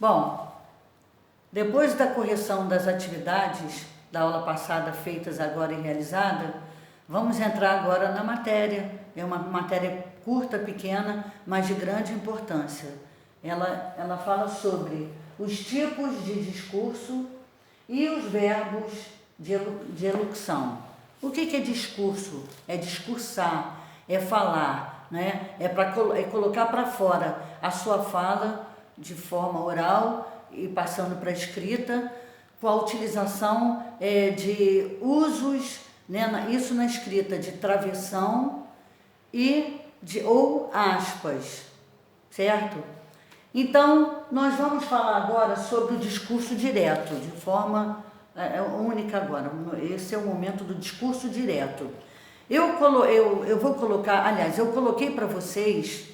Bom, depois da correção das atividades da aula passada feitas agora e realizada, vamos entrar agora na matéria. É uma matéria curta, pequena, mas de grande importância. Ela fala sobre os tipos de discurso e os verbos de elocução. O que é discurso? É discursar, é falar, né? É colocar para fora a sua fala de forma oral e passando para a escrita, com a utilização de usos, né, isso na escrita, de travessão ou aspas, certo? Então, nós vamos falar agora sobre o discurso direto, de forma única agora. Esse é o momento do discurso direto. Eu vou colocar, aliás, eu coloquei para vocês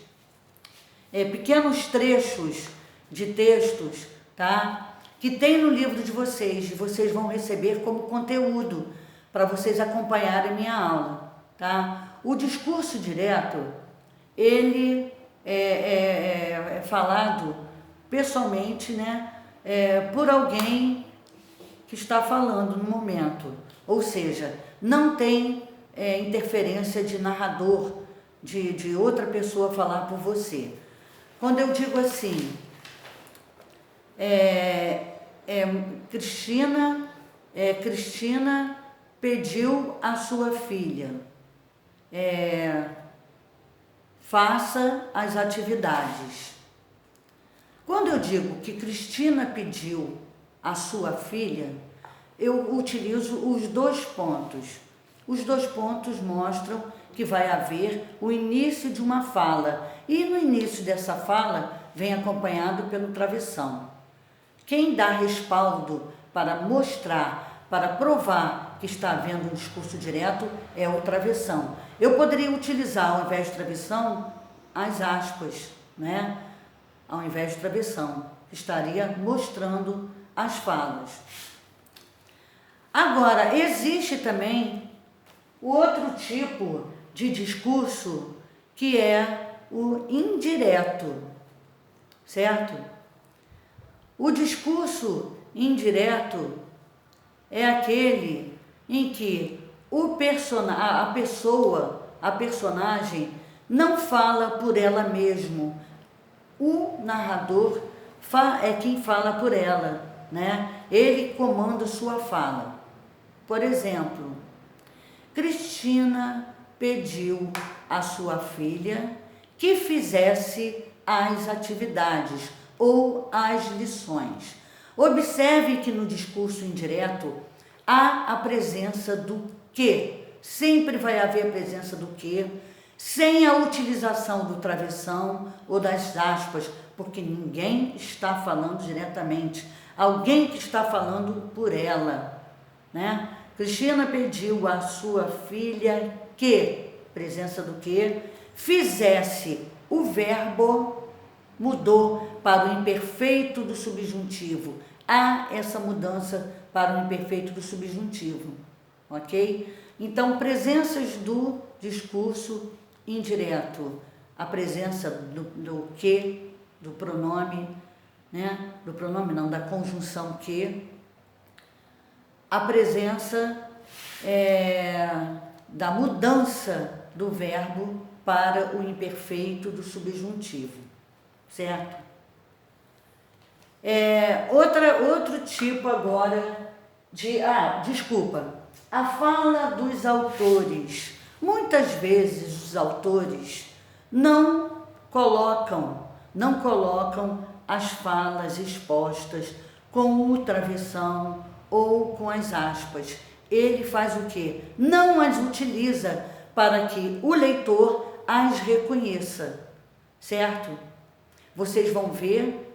pequenos trechos de textos, tá? Que tem no livro de vocês, e vocês vão receber como conteúdo para vocês acompanharem minha aula, tá? O discurso direto, ele é falado pessoalmente, né? Por alguém que está falando no momento, ou seja, não tem interferência de narrador, de outra pessoa falar por você. Quando eu digo assim, Cristina pediu à sua filha, faça as atividades. Quando eu digo que Cristina pediu à sua filha, eu utilizo os dois pontos. Os dois pontos mostram que vai haver o início de uma fala, e no início dessa fala vem acompanhado pelo travessão. Quem dá respaldo para mostrar, para provar que está havendo um discurso direto é o travessão. Eu poderia utilizar, ao invés de travessão, as aspas, né? Ao invés de travessão, estaria mostrando as falas. Agora, existe também o outro tipo de discurso, que é o indireto, certo? O discurso indireto é aquele em que a personagem não fala por ela mesma. O narrador é quem fala por ela, né? Ele comanda sua fala. Por exemplo, Cristina pediu à sua filha que fizesse as atividades ou as lições. Observe que no discurso indireto há a presença do que. Sempre vai haver a presença do que, sem a utilização do travessão ou das aspas, porque ninguém está falando diretamente. Alguém que está falando por ela, né? Cristina pediu à sua filha que, presença do que, fizesse. O verbo mudou para o imperfeito do subjuntivo. Há essa mudança para o imperfeito do subjuntivo, ok? Então, presenças do discurso indireto. A presença do que, do pronome, né? Do pronome não, da conjunção que. A presença da mudança do verbo para o imperfeito do subjuntivo, certo? Outro tipo agora a fala dos autores. Muitas vezes os autores não colocam as falas expostas com o travessão ou com as aspas. Ele faz o quê? Não as utiliza para que o leitor as reconheça, certo? Vocês vão ver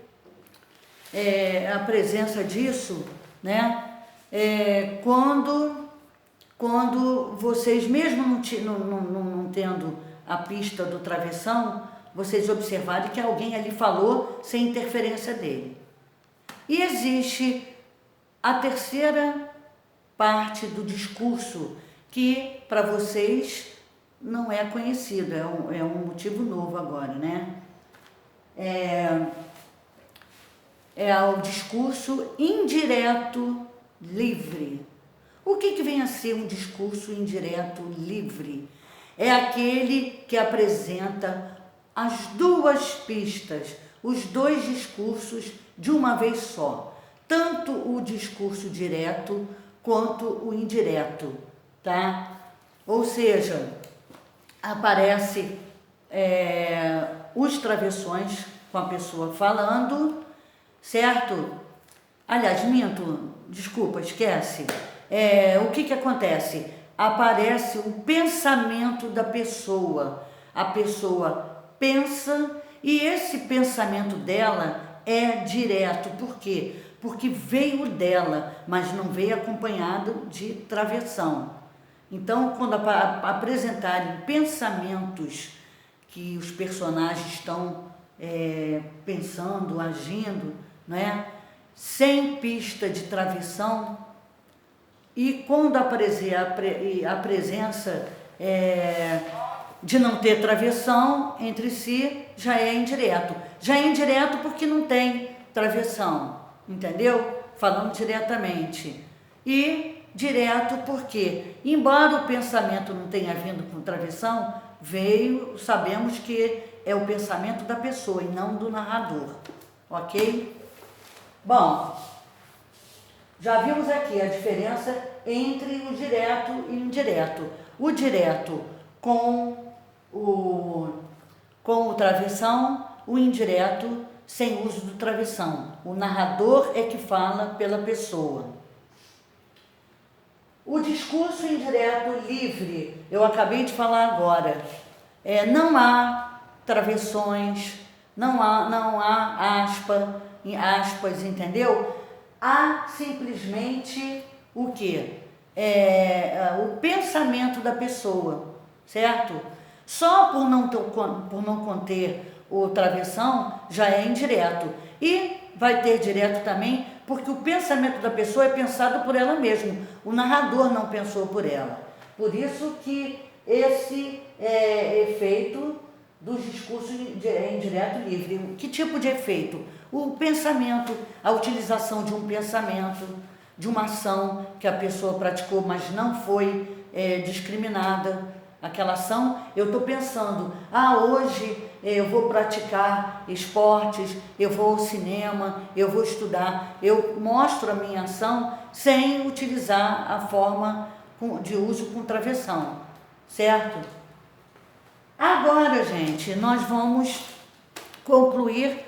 a presença disso, né? Quando vocês, mesmo não tendo a pista do travessão, vocês observarem que alguém ali falou sem interferência dele. E existe a terceira parte do discurso, que para vocês não é conhecido, é um motivo novo agora, né? é o discurso indireto livre. O que vem a ser um discurso indireto livre? É aquele que apresenta as duas pistas, os dois discursos de uma vez só, tanto o discurso direto quanto o indireto, tá? Ou seja, aparece os travessões com a pessoa falando, certo? Aliás, minto, desculpa, esquece. O que acontece? Aparece o pensamento da pessoa. A pessoa pensa e esse pensamento dela é direto. Por quê? Porque veio dela, mas não veio acompanhado de travessão. Então, quando apresentarem pensamentos que os personagens estão pensando, agindo, né, sem pista de travessão, e quando aparecer a presença de não ter travessão entre si, já é indireto. Já é indireto porque não tem travessão, entendeu? Falando diretamente. E direto porque, embora o pensamento não tenha vindo com travessão, sabemos que é o pensamento da pessoa e não do narrador, ok? Bom, já vimos aqui a diferença entre o direto e o indireto. O direto com o travessão, o indireto sem uso do travessão. O narrador é que fala pela pessoa. O discurso indireto livre, eu acabei de falar agora, não há travessões, não há aspas, entendeu? Há simplesmente o quê? O pensamento da pessoa, certo? Só por não conter o travessão já é indireto. E vai ter direto também, porque o pensamento da pessoa é pensado por ela mesma. O narrador não pensou por ela. Por isso que esse efeito dos discursos indireto livre. Que tipo de efeito? O pensamento, a utilização de um pensamento, de uma ação que a pessoa praticou, mas não foi discriminada. Aquela ação, eu estou pensando, hoje eu vou praticar esportes, eu vou ao cinema, eu vou estudar. Eu mostro a minha ação sem utilizar a forma de uso com travessão, certo? Agora, gente, nós vamos concluir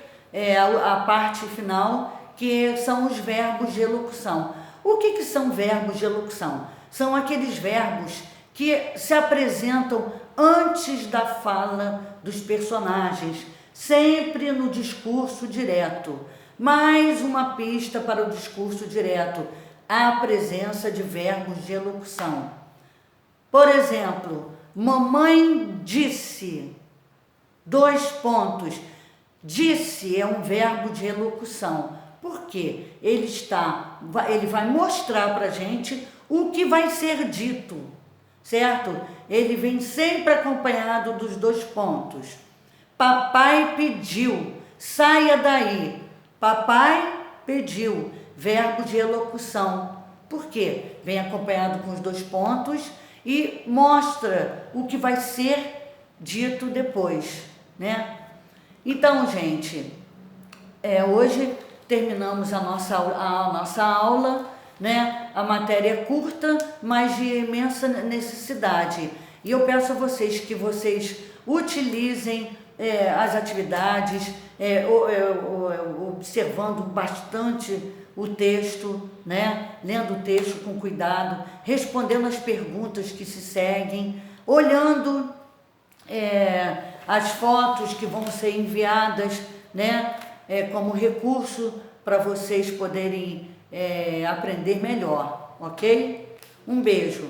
a parte final, que são os verbos de elocução. O que são verbos de elocução? São aqueles verbos que se apresentam antes da fala dos personagens, sempre no discurso direto. Mais uma pista para o discurso direto, a presença de verbos de elocução. Por exemplo, mamãe disse, : disse é um verbo de elocução. Por quê? Ele vai mostrar para a gente o que vai ser dito, certo? Ele vem sempre acompanhado dos 2 pontos. Papai pediu, saia daí. Papai pediu, verbo de elocução. Por quê? Vem acompanhado com os 2 pontos e mostra o que vai ser dito depois, né? Então, gente, hoje terminamos a nossa aula, né? A matéria é curta, mas de imensa necessidade. E eu peço a vocês que vocês utilizem as atividades, observando bastante o texto, né? Lendo o texto com cuidado, respondendo as perguntas que se seguem, olhando as fotos que vão ser enviadas, né? Como recurso para vocês poderem aprender melhor, ok? Um beijo.